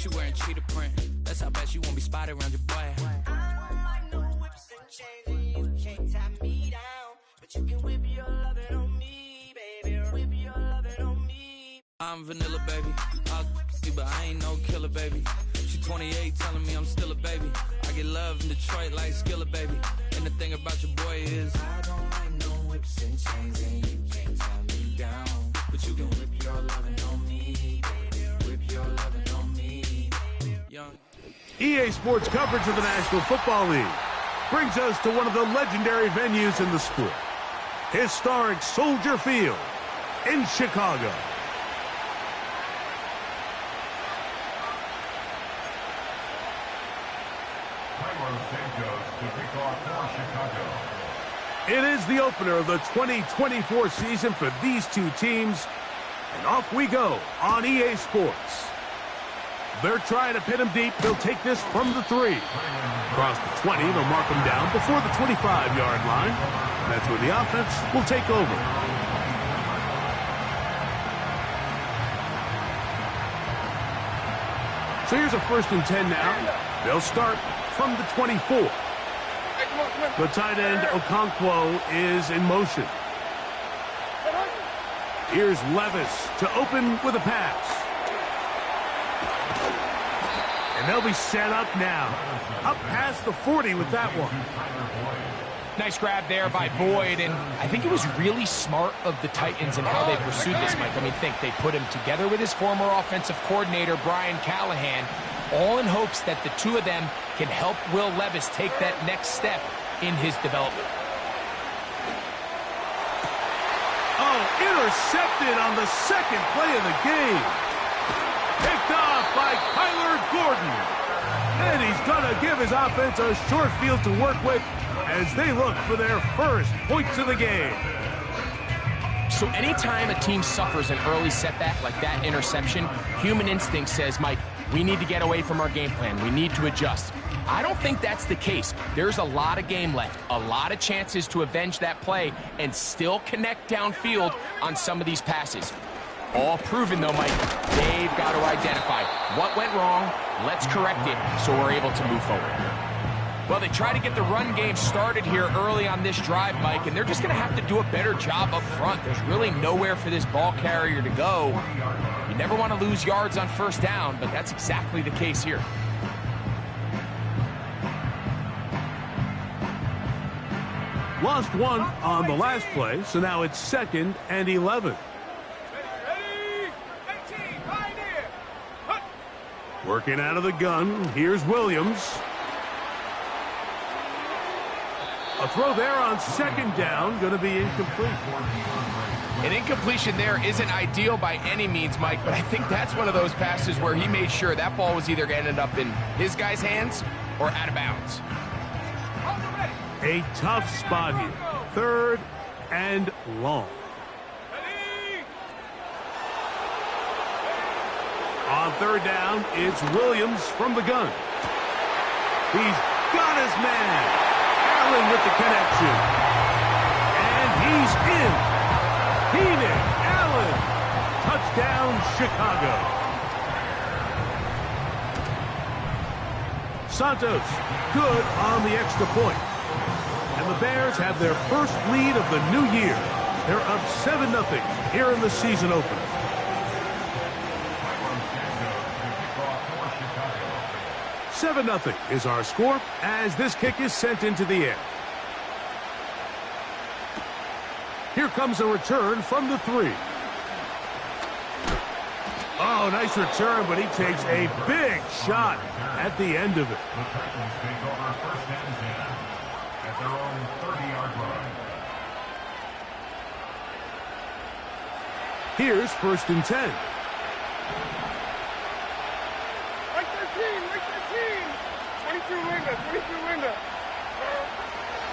She wearing cheetah print. That's how bad she won't be spotted around your boy. I know whips and chains and you can't tie me down, but you can whip your lovin' on me, baby. Whip your lovin' on me. I'm vanilla, baby. But I ain't no killer, baby. She 28, telling me I'm still a baby. I get love in Detroit like Skilla, baby. And the thing about your boy is I don't like no whips and chains, and you can't tie me down, but you can whip your lovin' on me, baby. Whip your lovin' on me, young. EA Sports coverage of the National Football League brings us to one of the legendary venues in the sport, historic Soldier Field in Chicago. It is the opener of the 2024 season for these two teams, and off we go on EA Sports. They're trying to pin him deep. They'll take this from the 3. Across the 20, they'll mark him down before the 25-yard line. That's where the offense will take over. So here's a 1st and 10 now. They'll start from the 24. The tight end, Okonkwo, is in motion. Here's Levis to open with a pass. And they'll be set up now. Up past the 40 with that one. Nice grab there by Boyd, and I think it was really smart of the Titans and how they pursued this, Mike. I mean, they put him together with his former offensive coordinator, Brian Callahan, all in hopes that the two of them can help Will Levis take that next step in his development. Oh, intercepted on the second play of the game. Picked off by Kyler Gordon. And he's going to give his offense a short field to work with as they look for their first points of the game. So anytime a team suffers an early setback like that interception, human instinct says, Mike, we need to get away from our game plan. We need to adjust. I don't think that's the case. There's a lot of game left, a lot of chances to avenge that play and still connect downfield on some of these passes. All proven, though, Mike, they've got to identify what went wrong, let's correct it so we're able to move forward. Well, they try to get the run game started here early on this drive, Mike, and they're just going to have to do a better job up front. There's really nowhere for this ball carrier to go. You never want to lose yards on 1st down, but that's exactly the case here. Lost one on the last play, so now it's 2nd and 11. Working out of the gun, here's Williams. A throw there on 2nd down, going to be incomplete. An incompletion there isn't ideal by any means, Mike, but I think that's one of those passes where he made sure that ball was either going to end up in his guy's hands or out of bounds. A tough spot here. 3rd and long. On 3rd down, it's Williams from the gun. He's got his man. Allen with the connection. And he's in. Keenan Allen. Touchdown, Chicago. Santos, good on the extra point. And the Bears have their first lead of the new year. They're up 7-0 here in the season opener. 7-0 is our score as this kick is sent into the air. Here comes a return from the 3. Oh, nice return, but he takes a big shot at the end of it. The Titans take over 1st and 10 at their own 30-yard line. Here's 1st and 10. Right 13, right 13. 22 window.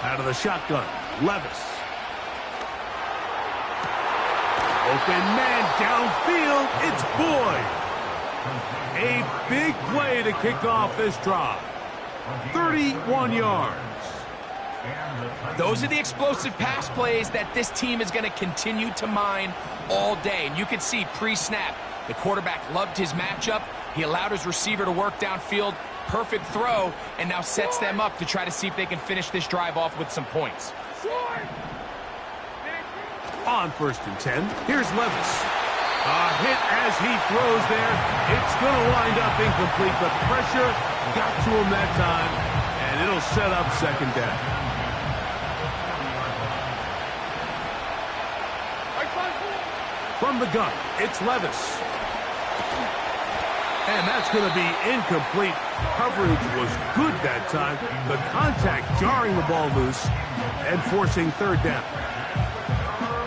Out of the shotgun, Levis. Open man downfield, it's Boyd. A big play to kick off this drive. 31 yards. Those are the explosive pass plays that this team is going to continue to mine all day. And you can see pre-snap, The quarterback loved his matchup. He allowed his receiver to work downfield. Perfect throw, and now sets them up to try to see if they can finish this drive off with some points. On 1st and 10, here's Levis. A hit as he throws there. It's going to wind up incomplete. The pressure got to him that time, and it'll set up 2nd down. From the gun, it's Levis. And that's going to be incomplete. Coverage was good that time. The contact jarring the ball loose and forcing 3rd down.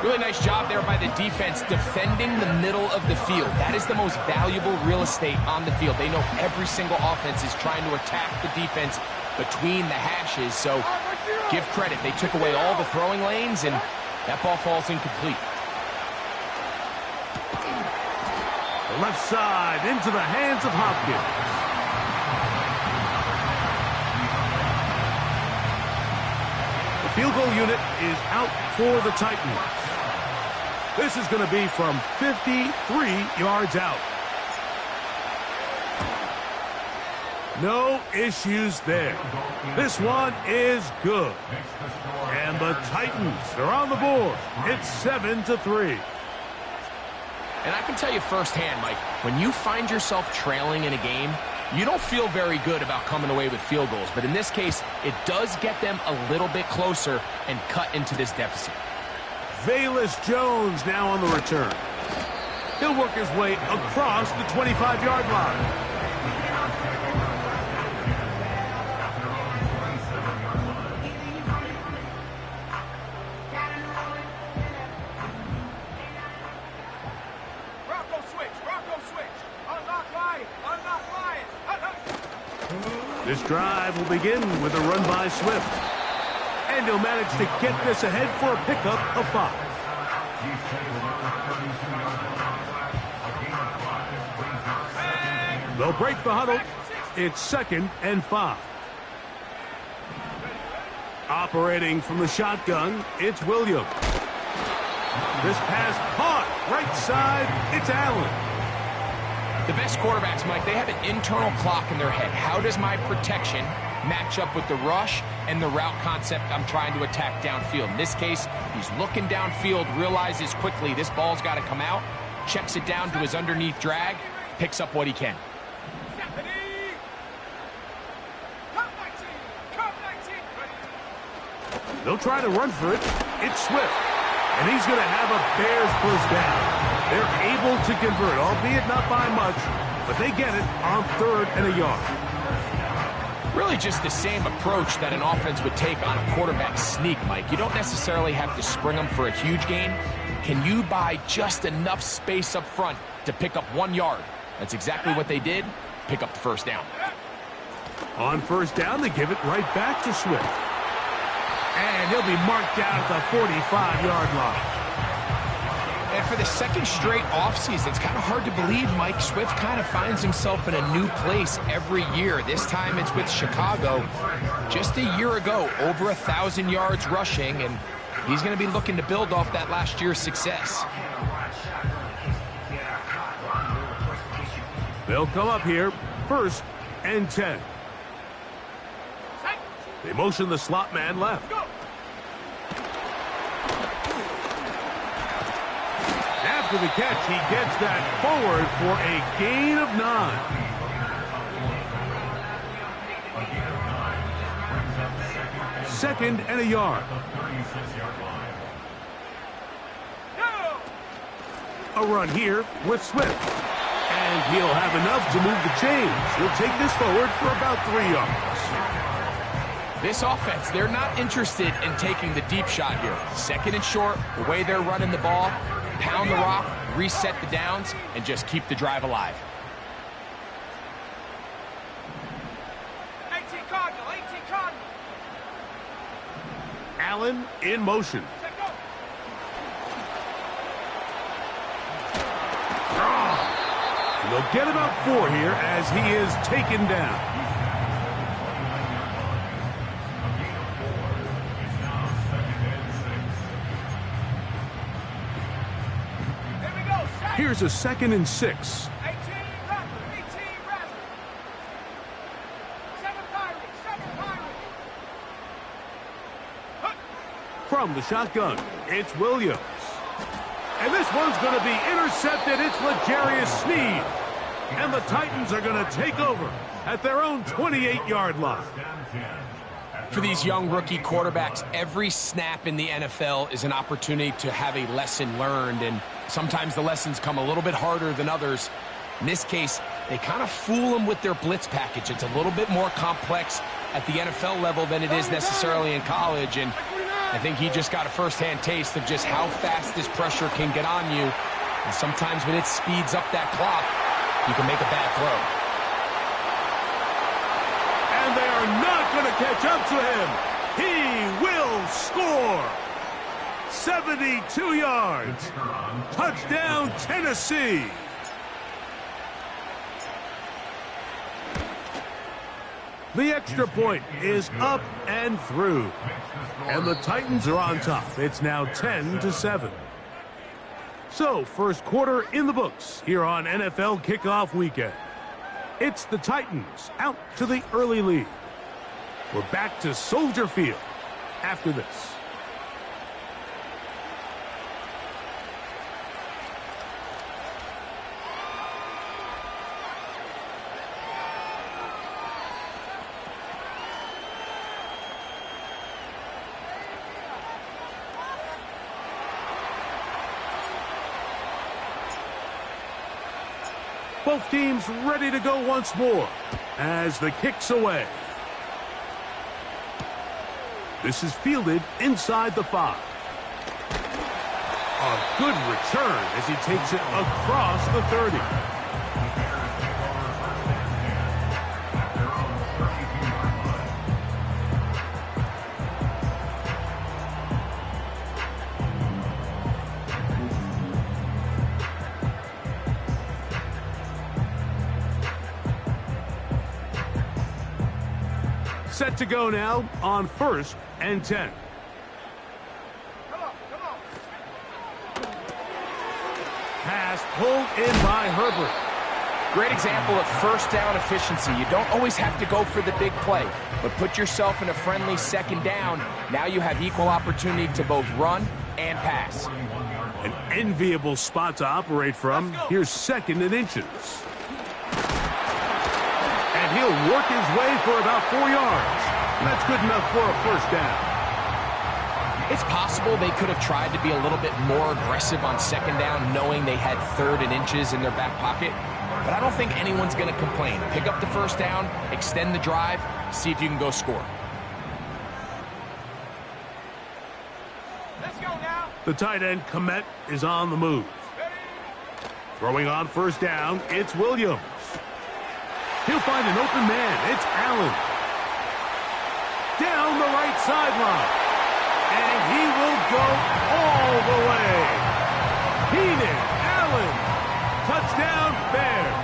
Really nice job there by the defense defending the middle of the field. That is the most valuable real estate on the field. They know every single offense is trying to attack the defense between the hashes. So give credit. They took away all the throwing lanes, and that ball falls incomplete. The left side into the hands of Hopkins. The field goal unit is out for the Titans. This is going to be from 53 yards out. No issues there. This one is good. And the Titans are on the board. It's 7-3. And I can tell you firsthand, Mike, when you find yourself trailing in a game, you don't feel very good about coming away with field goals. But in this case, it does get them a little bit closer and cut into this deficit. Velus Jones now on the return. He'll work his way across the 25-yard line. This drive will begin with a run by Swift. And he'll manage to get this ahead for a pickup of 5. They'll break the huddle. It's 2nd and 5. Operating from the shotgun, it's Williams. This pass caught. Right side, it's Allen. The best quarterbacks, Mike, they have an internal clock in their head. How does my protection match up with the rush and the route concept I'm trying to attack downfield? In this case, he's looking downfield, realizes quickly this ball's got to come out, checks it down to his underneath drag, picks up what he can. They'll try to run for it. It's Swift. And he's going to have a Bears 1st down. They're able to convert, albeit not by much, but they get it on 3rd and a yard. Really just the same approach that an offense would take on a quarterback sneak, Mike. You don't necessarily have to spring them for a huge gain. Can you buy just enough space up front to pick up 1 yard? That's exactly what they did. Pick up the 1st down. On 1st down, they give it right back to Swift. And he'll be marked down at the 45-yard line. And for the 2nd straight offseason, it's kind of hard to believe Mike Swift kind of finds himself in a new place every year. This time it's with Chicago. Just a year ago, over 1,000 yards rushing, and he's going to be looking to build off that last year's success. They'll come up here, 1st and 10. They motion the slot man left. After the catch, he gets that forward for a gain of 9. Second and a yard. A run here with Swift. And he'll have enough to move the chains. He'll take this forward for about 3 yards. This offense, they're not interested in taking the deep shot here. 2nd and short, the way they're running the ball, pound the rock, reset the downs, and just keep the drive alive. 18 Cardinal, 18 Cardinal. Allen in motion. And they'll get about 4 here as he is taken down. Here's Here's a 2nd and 6. 18 Raptor, 18 Raptor. 7 Pirates, 7 Pirates. From the shotgun, it's Williams. And this one's going to be intercepted. It's L'Jarius Sneed. And the Titans are going to take over at their own 28-yard line. For these young rookie quarterbacks, every snap in the NFL is an opportunity to have a lesson learned, and sometimes the lessons come a little bit harder than others. In this case, they kind of fool them with their blitz package. It's a little bit more complex at the NFL level than it is necessarily in college, and I think he just got a first-hand taste of just how fast this pressure can get on you, and sometimes when it speeds up that clock, you can make a bad throw. And they are not going to catch up to him. He will score. 72 yards. Touchdown, Tennessee. The extra point is up and through. And the Titans are on top. It's now 10-7. So, first quarter in the books here on NFL Kickoff Weekend. It's the Titans out to the early lead. We're back to Soldier Field after this. Both teams ready to go once more as the kick's away. This is fielded inside the 5. A good return as he takes it across the 30. Set to go now on 1st and 10. Pass pulled in by Herbert. Great example of first down efficiency. You don't always have to go for the big play, but put yourself in a friendly 2nd down. Now you have equal opportunity to both run and pass. An enviable spot to operate from. Here's 2nd and inches. And he'll work his way for about 4 yards. And that's good enough for a first down. It's possible they could have tried to be a little bit more aggressive on 2nd down, knowing they had 3rd and inches in their back pocket. But I don't think anyone's going to complain. Pick up the first down, extend the drive, see if you can go score. Let's go now. The tight end, Komet, is on the move. Throwing on first down, it's Williams. He'll find an open man. It's Allen. Down the right sideline. And he will go all the way. Keenan Allen. Touchdown, Bears.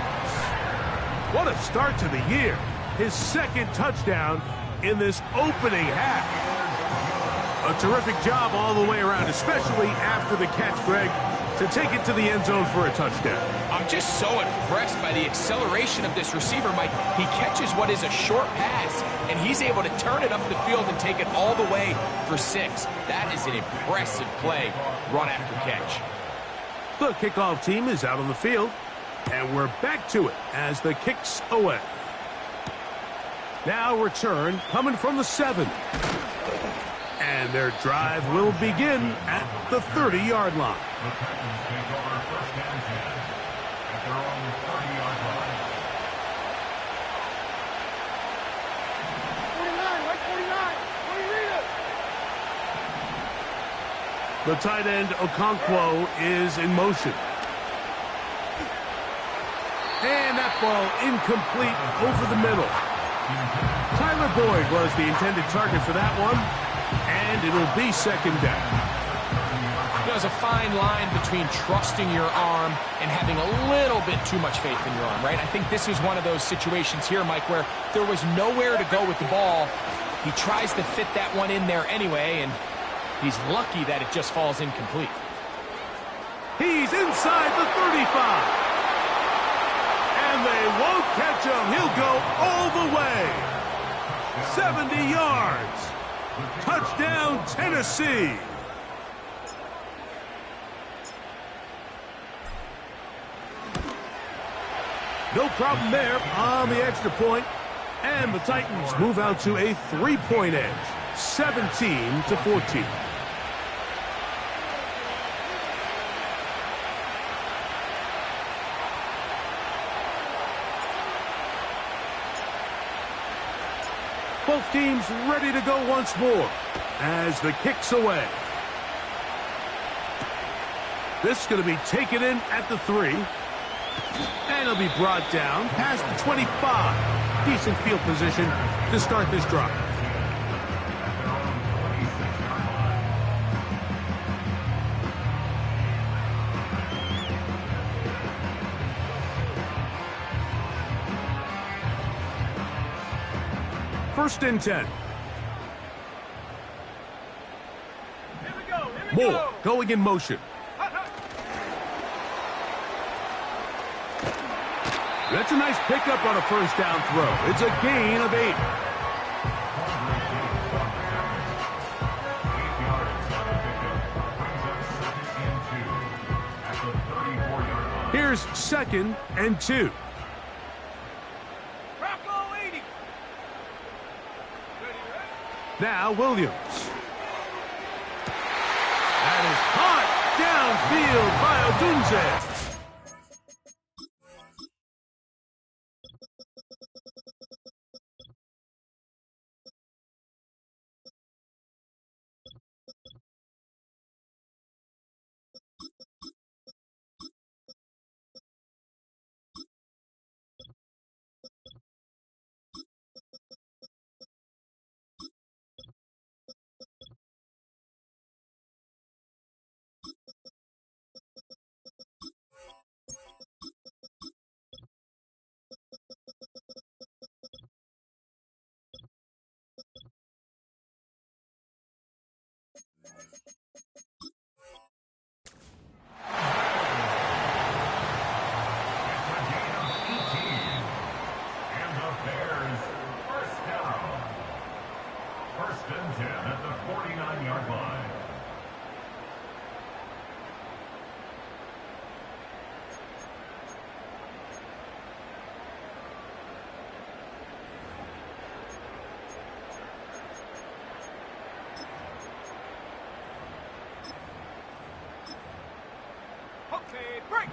What a start to the year. His 2nd touchdown in this opening half. A terrific job all the way around, especially after the catch, Greg, to take it to the end zone for a touchdown. I'm just so impressed by the acceleration of this receiver, Mike. He catches what is a short pass, and he's able to turn it up the field and take it all the way for 6. That is an impressive play, run after catch. The kickoff team is out on the field, and we're back to it as the kick's away. Now return coming from the 7. And their drive will begin at the 30-yard line. The Titans take over 1st and 10 at their own 30-yard line. 49, right 49. What do you read it? The tight end, Okonkwo, is in motion. And that ball incomplete over the middle. Tyler Boyd was the intended target for that one. And it'll be 2nd down. There's a fine line between trusting your arm and having a little bit too much faith in your arm, right? I think this is one of those situations here, Mike, where there was nowhere to go with the ball. He tries to fit that one in there anyway, and he's lucky that it just falls incomplete. He's inside the 35. And they won't catch him. He'll go all the way. 70 yards. Touchdown, Tennessee. No problem there on the extra point. And the Titans move out to a 3-point edge, 17-14. Both teams ready to go once more as the kick's away. This is going to be taken in at the 3. And it'll be brought down past the 25. Decent field position to start this drive. First and 10. Moore going in motion. That's a nice pickup on a first down throw. It's a gain of 8. Here's 2nd and 2. Now Williams. That is caught downfield by Odunze.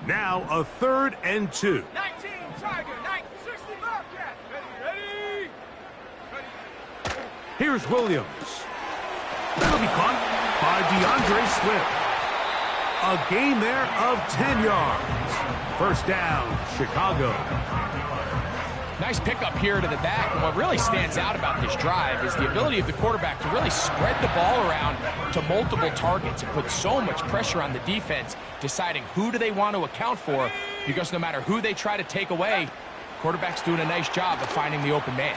Now a 3rd and 2. 19, Tiger, 60, Bobcat. Ready. Here's Williams. That'll be caught by DeAndre Swift. A gain there of 10 yards. First down, Chicago. Nice pickup here to the back, and what really stands out about this drive is the ability of the quarterback to really spread the ball around to multiple targets and put so much pressure on the defense, deciding who do they want to account for, because no matter who they try to take away, the quarterback's doing a nice job of finding the open man.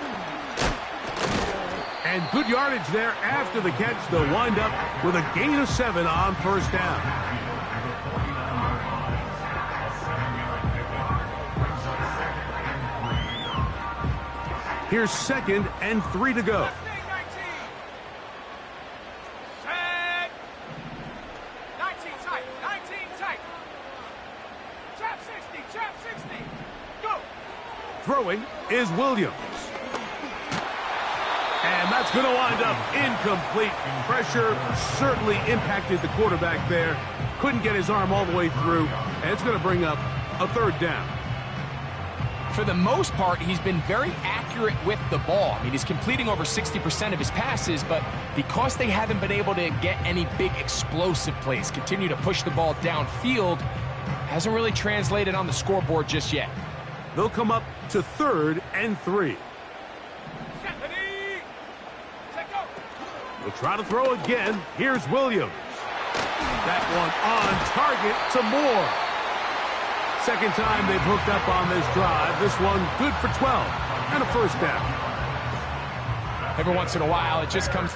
And good yardage there after the catch. They'll wind up with a gain of 7 on first down. Here's 2nd and 3 to go. Set. 19 tight. 19 tight. Trap 60. Go. Throwing is Williams. And that's going to wind up incomplete. Pressure certainly impacted the quarterback there. Couldn't get his arm all the way through. And it's going to bring up a 3rd down. For the most part, he's been very accurate with the ball. I mean, he's completing over 60% of his passes, but because they haven't been able to get any big explosive plays, continue to push the ball downfield, hasn't really translated on the scoreboard just yet. They'll come up to 3rd and 3. They'll try to throw again. Here's Williams. That one on target to Moore. Second time they've hooked up on this drive. This one good for 12 and a first down. Every once in a while, it just comes...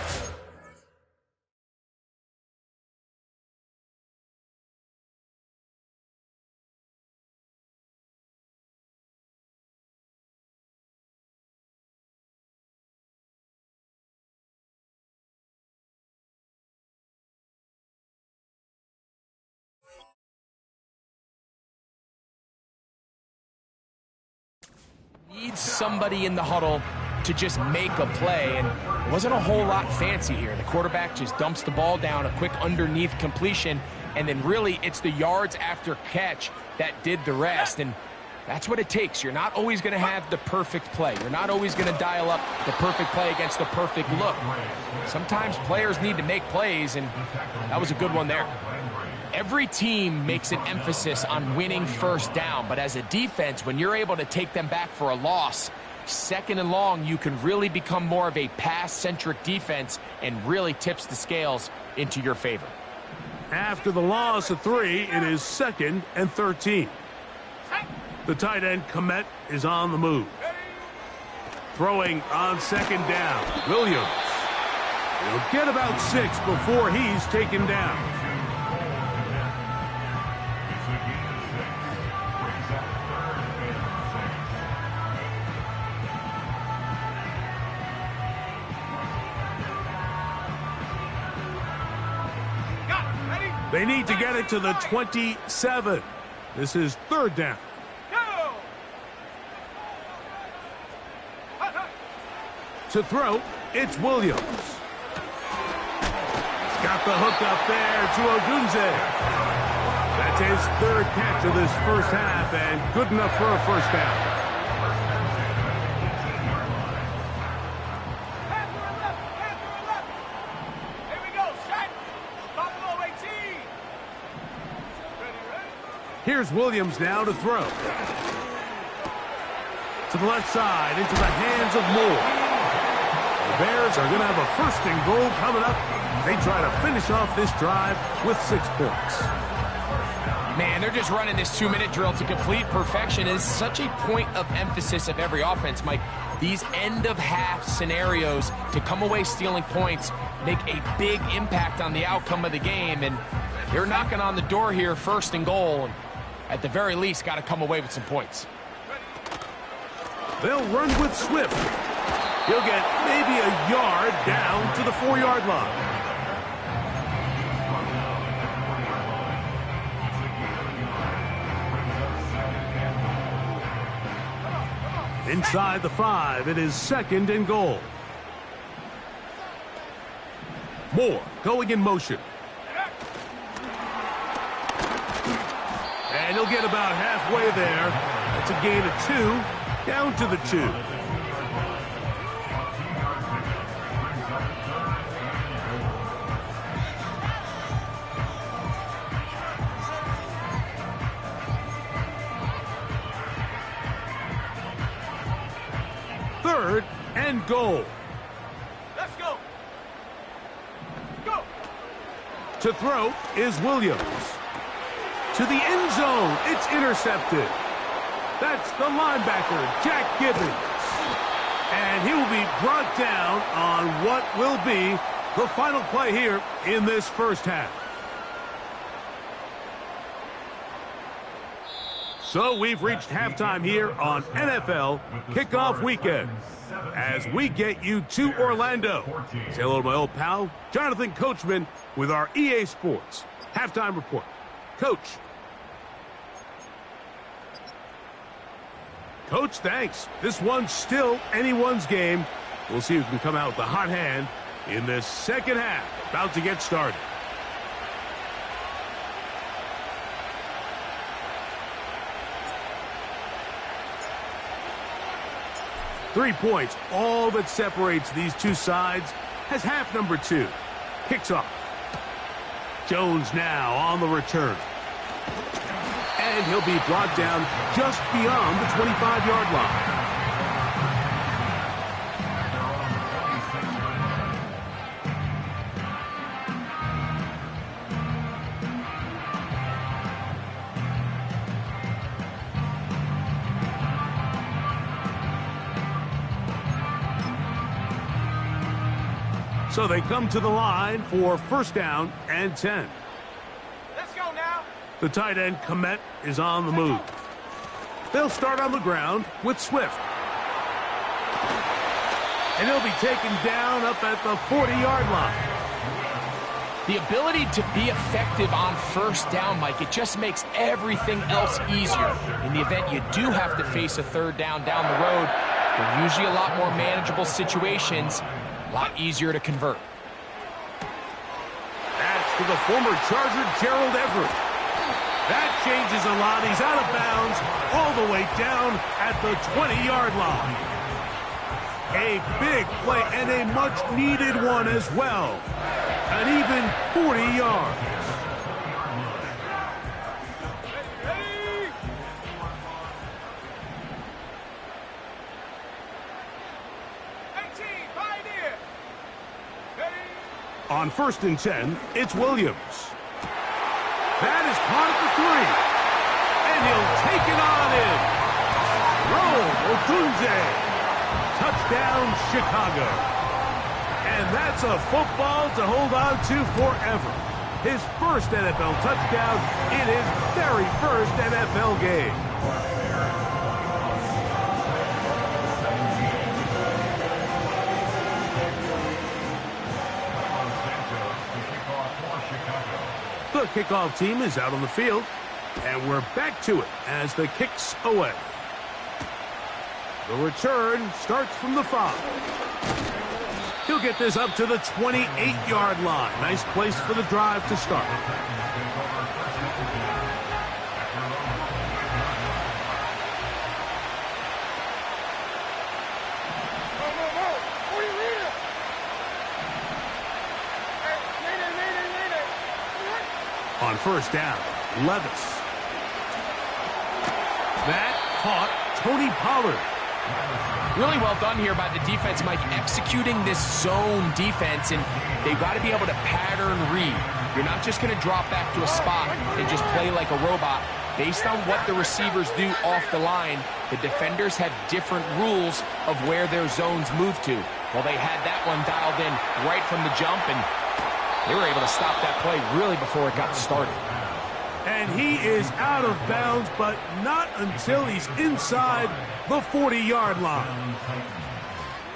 Needs somebody in the huddle to just make a play, and it wasn't a whole lot fancy here. The quarterback just dumps the ball down, a quick underneath completion, and then really it's the yards after catch that did the rest, and that's what it takes. You're not always going to have the perfect play. You're not always going to dial up the perfect play against the perfect look. Sometimes players need to make plays, and that was a good one there. Every team makes an emphasis on winning first down, but as a defense, when you're able to take them back for a loss, second and long, you can really become more of a pass-centric defense and really tips the scales into your favor. After the loss of 3, it is 2nd and 13. The tight end, Komet, is on the move. Throwing on 2nd down, Williams. He'll get about 6 before he's taken down. They need to get it to the 27. This is 3rd down. To throw, it's Williams. He's got the hook up there to Ogunze. That's his 3rd catch of this first half, and good enough for a first down. Here's Williams now to throw. To the left side, into the hands of Moore. The Bears are going to have a 1st and goal coming up. They try to finish off this drive with 6 points. Man, they're just running this 2-minute drill to complete perfection. It's such a point of emphasis of every offense, Mike. These end-of-half scenarios to come away stealing points make a big impact on the outcome of the game, and they're knocking on the door here, 1st and goal. At the very least, got to come away with some points. They'll run with Swift. He'll get maybe a yard down to the 4-yard line. Inside the 5, it is 2nd and goal. Moore going in motion. And he'll get about halfway there. That's a gain of 2, down to the 2. Third and goal. Let's go. Go. To throw is Williams. To the end zone, it's intercepted. That's the linebacker, Jack Gibbons. And he will be brought down on what will be the final play here in this first half. So we've reached halftime here on NFL Kickoff Weekend as we get you to Orlando. Say hello to my old pal, Jonathan Coachman, with our EA Sports Halftime Report. Coach. Coach, thanks. This one's still anyone's game. We'll see who can come out with the hot hand in this second half. About to get started. Three points, all that separates these two sides, has half number 2. Kicks off. Jones now on the return. And he'll be brought down just beyond the 25-yard line. So they come to the line for 1st down and 10. Let's go now. The tight end, Komet, is on the move. They'll start on the ground with Swift. And he'll be taken down up at the 40-yard line. The ability to be effective on first down, Mike, it just makes everything else easier. In the event you do have to face a third down the road, they're usually a lot more manageable situations, a lot easier to convert. That's to the former Charger, Gerald Everett. That changes a lot. He's out of bounds all the way down at the 20-yard line. A big play and a much-needed one as well. An even 40 yards. On 1st and 10, it's Williams. That is caught at the 3. And he'll take it on in. Roll Otunze. Touchdown, Chicago. And that's a football to hold on to forever. His first NFL touchdown in his very first NFL game. The kickoff team is out on the field, and we're back to it as the kick's away. The return starts from the 5. He'll get this up to the 28-yard line. Nice place for the drive to start. On 1st down, Levis. That caught Tony Pollard. Really well done here by the defense, Mike, executing this zone defense, and they've got to be able to pattern read. You're not just going to drop back to a spot and just play like a robot. Based on what the receivers do off the line, the defenders have different rules of where their zones move to. Well, they had that one dialed in right from the jump, and they were able to stop that play really before it got started. And he is out of bounds, but not until he's inside the 40-yard line.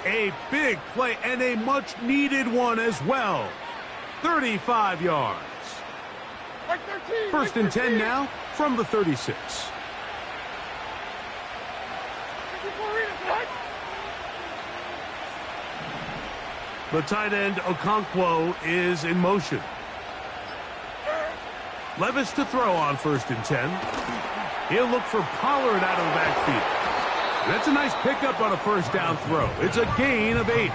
A big play and a much-needed one as well. 35 yards. 1st and 10 now from the 36. The tight end, Okonkwo, is in motion. Levis to throw on 1st and 10. He'll look for Pollard out of the backfield. That's a nice pickup on a 1st down throw. It's a gain of 8.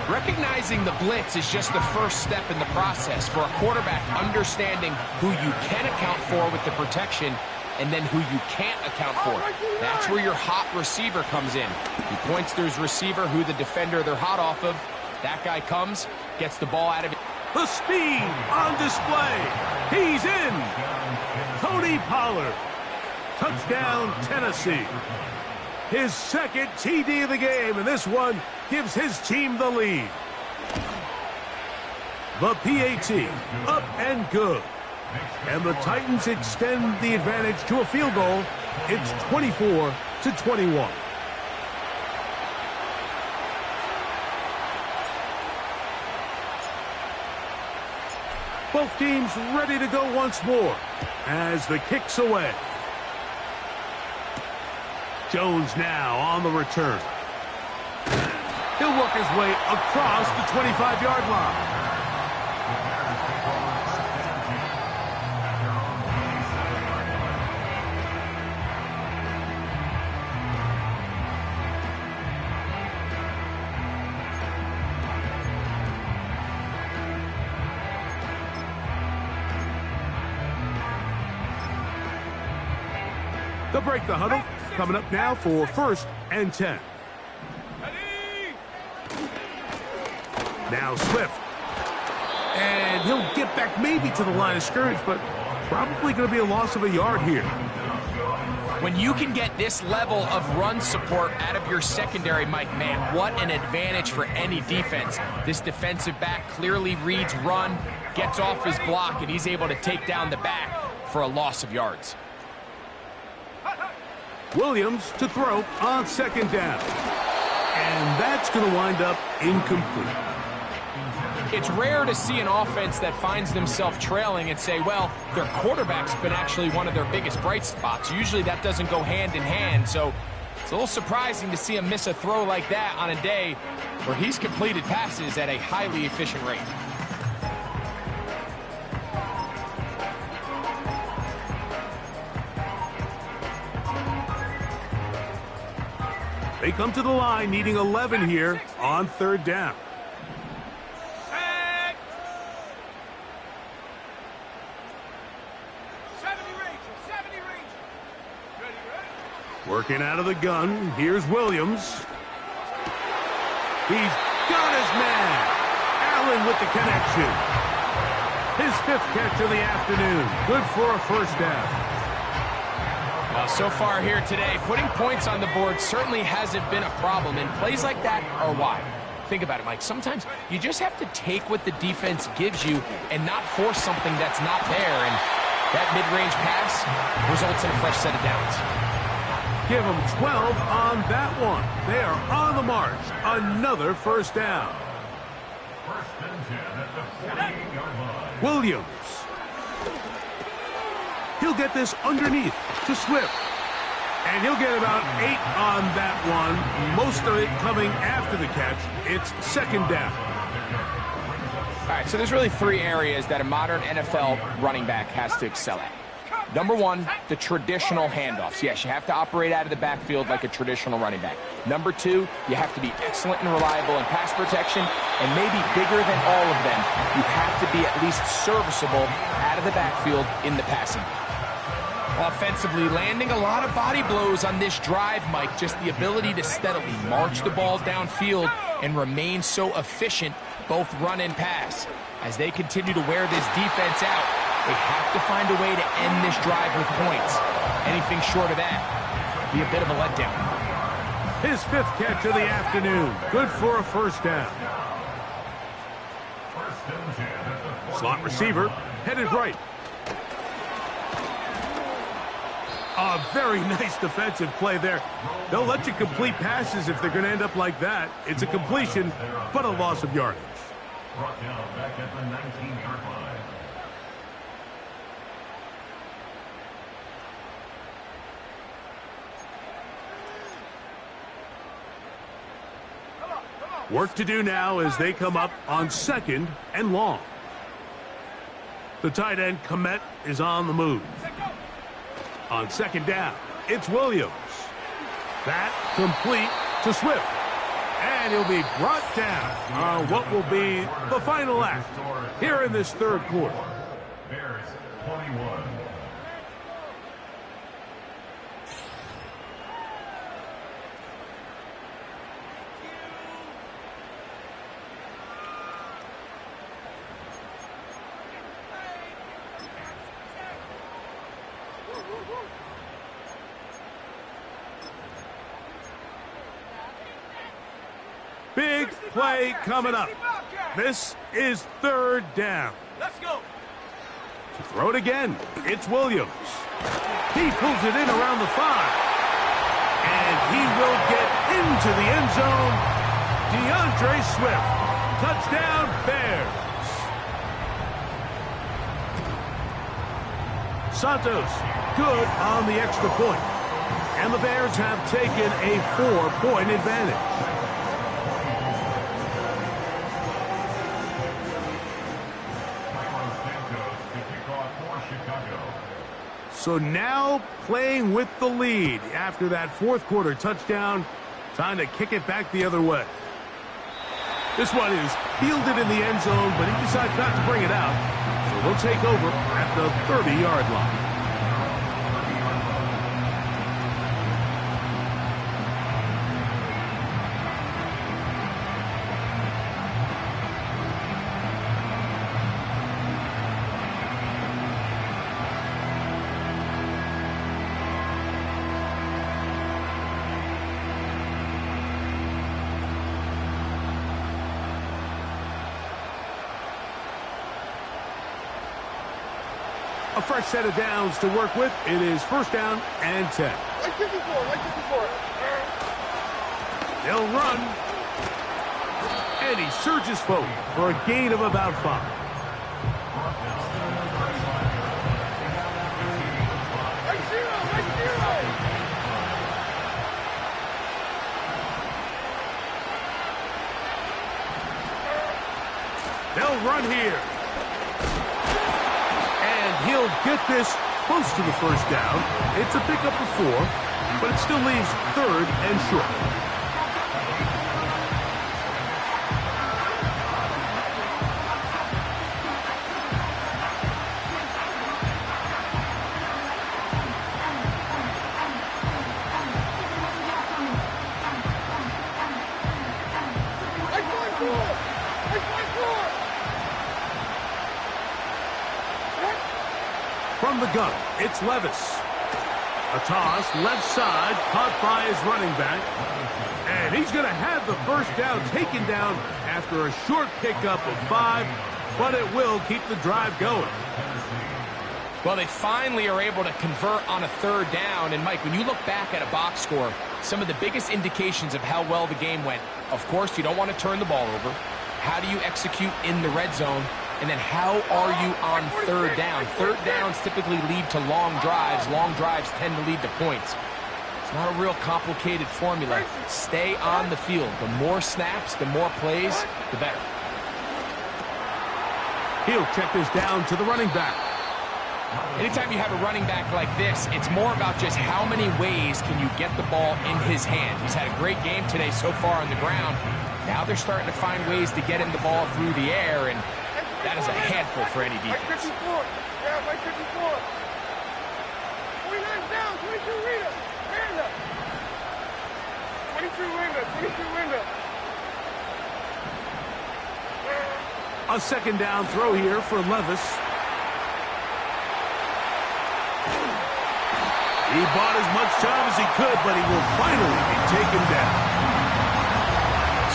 Recognizing the blitz is just the first step in the process for a quarterback understanding who you can account for with the protection and then who you can't account for. That's where your hot receiver comes in. He points to his receiver, who the defender they're hot off of. That guy comes, gets the ball out of it. The speed on display. He's in. Tony Pollard. Touchdown, Tennessee. His second TD of the game, and this one gives his team the lead. The PAT, up and good. And the Titans extend the advantage to a field goal. It's 24-21. Both teams ready to go once more as the kick's away. Jones now on the return. He'll work his way across the 25-yard line. They'll break the huddle. Coming up now for 1st and 10. Now Swift. And he'll get back maybe to the line of scrimmage, but probably going to be a loss of a yard here. When you can get this level of run support out of your secondary, Mike, man, what an advantage for any defense. This defensive back clearly reads run, gets off his block, and he's able to take down the back for a loss of yards. Williams to throw on 2nd down. And that's going to wind up incomplete. It's rare to see an offense that finds themselves trailing and say, well, their quarterback's been actually one of their biggest bright spots. Usually that doesn't go hand in hand, so it's a little surprising to see him miss a throw like that on a day where he's completed passes at a highly efficient rate. They come to the line needing 11 here on third down. Set. 70 range. Ready. Working out of the gun, here's Williams. He's got his man. Allen with the connection. His 5th catch of the afternoon. Good for a first down. So far here today, putting points on the board certainly hasn't been a problem, and plays like that are why. Think about it, Mike. Sometimes you just have to take what the defense gives you and not force something that's not there, and that mid-range pass results in a fresh set of downs. Give them 12 on that one. They are on the march. Another first down. First and 10 at the 48-yard line. Williams. He'll get this underneath to Swift. And he'll get about 8 on that one. Most of it coming after the catch. It's second down. All right, so there's really 3 areas that a modern NFL running back has to excel at. Number 1, the traditional handoffs. Yes, you have to operate out of the backfield like a traditional running back. Number 2, you have to be excellent and reliable in pass protection, and maybe bigger than all of them, you have to be at least serviceable out of the backfield in the passing game. Offensively, landing a lot of body blows on this drive, Mike. Just the ability to steadily march the ball downfield and remain so efficient, both run and pass. As they continue to wear this defense out, they have to find a way to end this drive with points. Anything short of that would be a bit of a letdown. His 5th catch of the afternoon. Good for a first down. Slot receiver, headed right. A very nice defensive play there. They'll let you complete passes if they're going to end up like that. It's a completion, but a loss of yardage. Brought down back at the 19-yard line. Work to do now as they come up on 2nd and long. The tight end, Komet, is on the move. On 2nd down, it's Williams. That complete to Swift. And he'll be brought down on what will be the final act here in this 3rd quarter. Bears 21. Big play coming up. This is 3rd down. Let's go. To throw it again, it's Williams. He pulls it in around the 5. And he will get into the end zone. DeAndre Swift. Touchdown, Bears. Santos, good on the extra point. And the Bears have taken a 4-point advantage. So now playing with the lead after that 4th quarter touchdown. Time to kick it back the other way. This one is fielded in the end zone, but he decides not to bring it out. So they'll take over at the 30-yard line. A fresh set of downs to work with. It is 1st down and 10. They'll run. And he surges forward for a gain of about 5. They'll run here. And he'll get this close to the first down. It's a pickup of 4, but it still leaves 3rd and short. From the gun, it's Levis. A toss, left side, caught by his running back. And he's going to have the first down taken down after a short pickup of 5, but it will keep the drive going. Well, they finally are able to convert on a 3rd down. And, Mike, when you look back at a box score, some of the biggest indications of how well the game went, of course, you don't want to turn the ball over. How do you execute in the red zone? And then how are you on 3rd down? 3rd downs typically lead to long drives. Long drives tend to lead to points. It's not a real complicated formula. Stay on the field. The more snaps, the more plays, the better. He'll check this down to the running back. Anytime you have a running back like this, it's more about just how many ways can you get the ball in his hand. He's had a great game today so far on the ground. Now they're starting to find ways to get him the ball through the air, and that is a handful for any defense. Yeah, Mike 54. 29 down, 22 Rita. Hand up. 22 Linda, 22 Linda. A 2nd down throw here for Levis. He bought as much time as he could, but he will finally be taken down.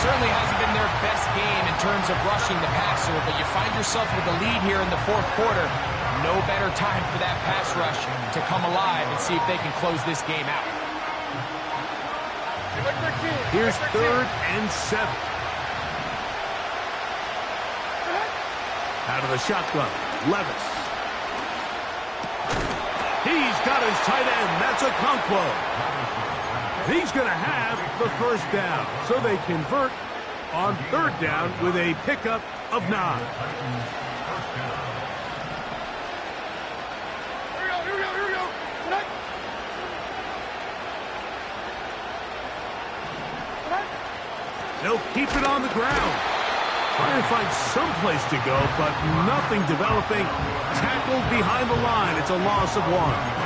Certainly hasn't been their best game in terms of rushing the passer, but you find yourself with a lead here in the 4th quarter. No better time for that pass rush to come alive and see if they can close this game out. Here's 3rd and 7. Out of the shotgun, Levis. He's got his tight end. That's a Conquo. He's going to have the first down. So they convert on 3rd down with a pickup of 9. Here we go. They'll keep it on the ground. Trying to find some place to go, but nothing developing. Tackled behind the line. It's a loss of 1.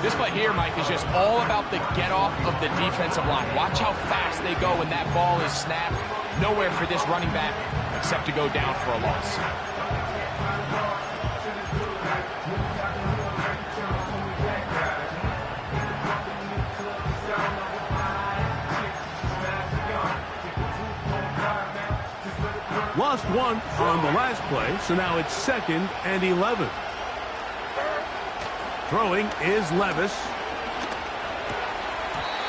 This play here, Mike, is just all about the get-off of the defensive line. Watch how fast they go when that ball is snapped. Nowhere for this running back except to go down for a loss. Lost 1 on the last play, so now it's 2nd and 11. Throwing is Levis.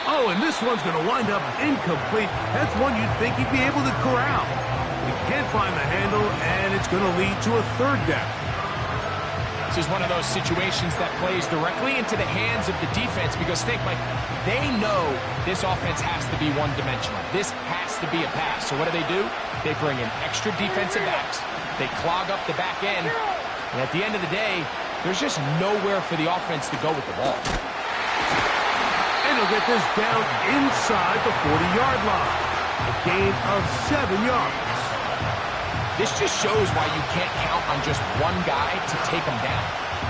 Oh, and this one's going to wind up incomplete. That's one you'd think he'd be able to corral. He can't find the handle, and it's going to lead to a 3rd down. This is one of those situations that plays directly into the hands of the defense because, think, Mike, they know this offense has to be one-dimensional. This has to be a pass. So what do? They bring in extra defensive backs. They clog up the back end. And at the end of the day, there's just nowhere for the offense to go with the ball. And he'll get this down inside the 40-yard line. A gain of 7 yards. This just shows why you can't count on just one guy to take him down.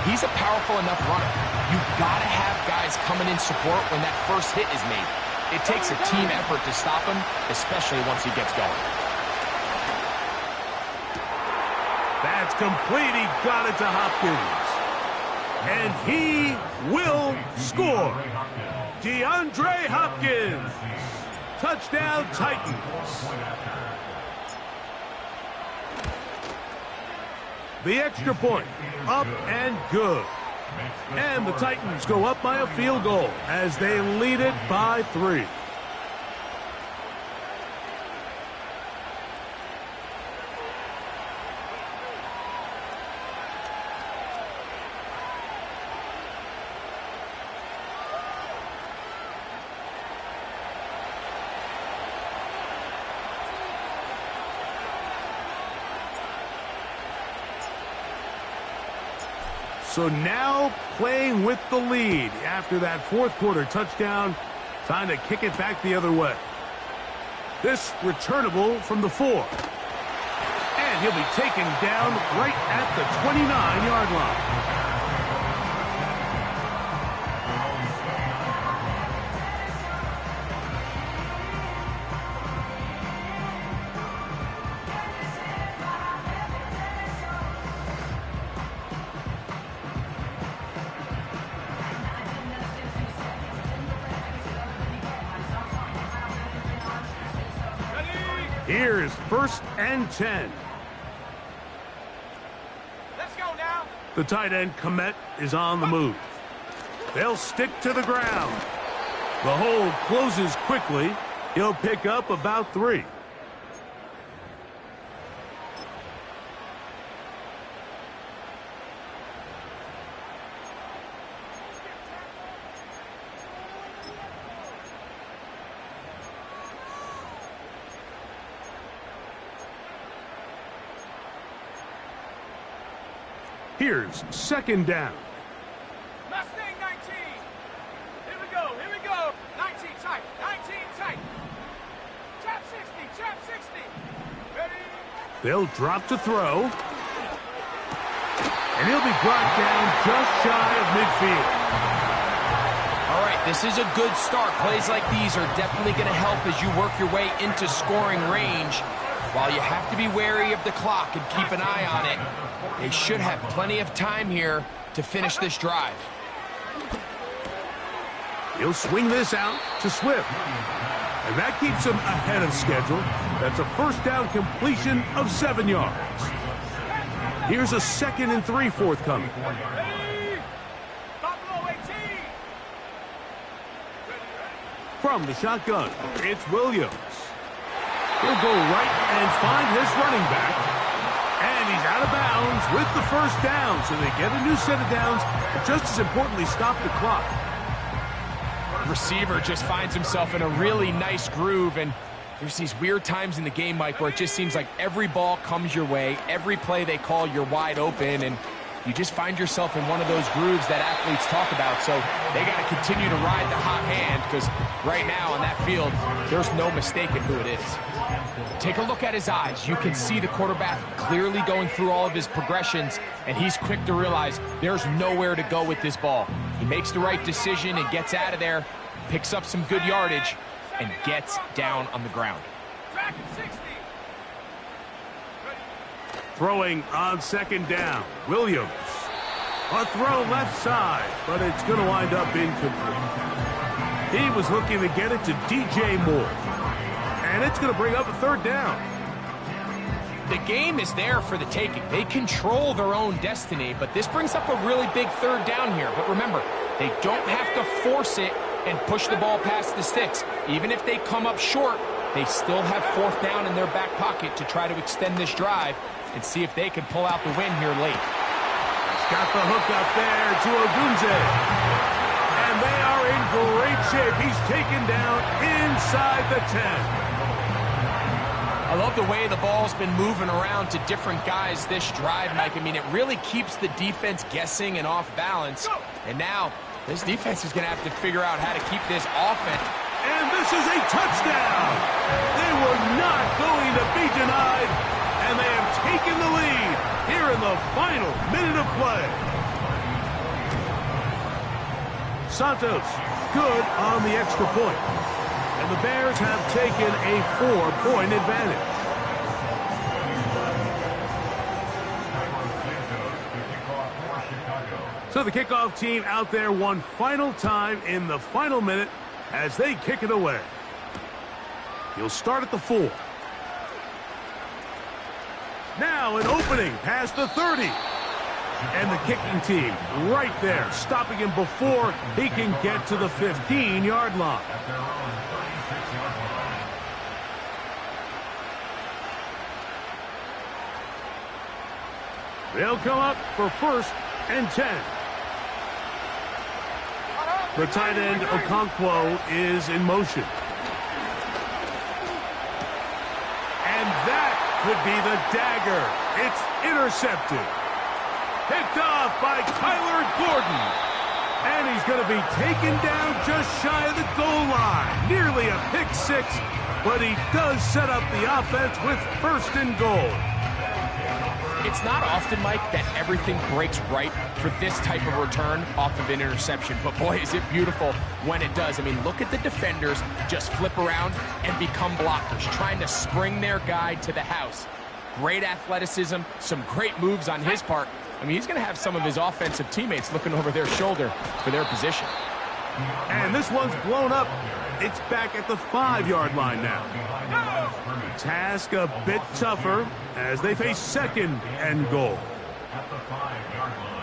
He's a powerful enough runner. You've got to have guys coming in support when that first hit is made. It takes a team effort to stop him, especially once he gets going. That's complete. He got it to Hopkins. And he will score. DeAndre Hopkins. Touchdown, Titans. The extra point, up and good. And the Titans go up by a field goal as they lead it by 3. So now playing with the lead after that fourth quarter touchdown. Time to kick it back the other way. This returnable from the 4. And he'll be taken down right at the 29-yard line. Here's 1st and 10. Let's go now. The tight end, Komet, is on the move. They'll stick to the ground. The hole closes quickly. He'll pick up about 3. Here's 2nd down. Mustang 19. Here we go. 19 tight. 19 tight. Trap 60. Trap 60. Ready? They'll drop to throw. And he'll be brought down just shy of midfield. All right, this is a good start. Plays like these are definitely going to help as you work your way into scoring range. While you have to be wary of the clock and keep an eye on it, they should have plenty of time here to finish this drive. He'll swing this out to Swift. And that keeps him ahead of schedule. That's a 1st down completion of 7 yards. Here's a 2nd and 3 forthcoming. From the shotgun, it's Williams. He'll go right and find his running back. And he's out of bounds with the 1st down. So they get a new set of downs, but just as importantly, stop the clock. Receiver just finds himself in a really nice groove, and there's these weird times in the game, Mike, where it just seems like every ball comes your way, every play they call, you're wide open, and you just find yourself in one of those grooves that athletes talk about. So they got to continue to ride the hot hand, because right now on that field, there's no mistaking who it is. Take a look at his eyes. You can see the quarterback clearly going through all of his progressions, and he's quick to realize there's nowhere to go with this ball. He makes the right decision and gets out of there, picks up some good yardage, and gets down on the ground. Throwing on 2nd down, Williams. A throw left side, but it's going to wind up incomplete. He was looking to get it to DJ Moore. And it's going to bring up a 3rd down. The game is there for the taking. They control their own destiny, but this brings up a really big 3rd down here. But remember, they don't have to force it and push the ball past the sticks. Even if they come up short, they still have 4th down in their back pocket to try to extend this drive and see if they can pull out the win here late. He's got the hook up there to Ogunze. And they are in great shape. He's taken down inside the 10. I love the way the ball's been moving around to different guys this drive, Mike. I mean, it really keeps the defense guessing and off balance. And now, this defense is going to have to figure out how to keep this offense. And this is a touchdown! They were not going to be denied, and they have taken the lead here in the final minute of play. Santos, good on the extra point. And the Bears have taken a 4-point advantage. So the kickoff team out there one final time in the final minute as they kick it away. He'll start at the 4. Now an opening past the 30. And the kicking team right there, stopping him before he can get to the 15-yard line. They'll come up for 1st and 10. The tight end, Okonkwo, is in motion. And that could be the dagger. It's intercepted. Picked off by Kyler Gordon. And he's going to be taken down just shy of the goal line. Nearly a pick six, but he does set up the offense with first and goal. It's not often, Mike, that everything breaks right for this type of return off of an interception. But boy, is it beautiful when it does. I mean, look at the defenders just flip around and become blockers, trying to spring their guy to the house. Great athleticism, some great moves on his part. I mean, he's going to have some of his offensive teammates looking over their shoulder for their position. And this one's blown up. It's back at the 5-yard line now. Task a bit tougher as they face second and goal. At the 5-yard line.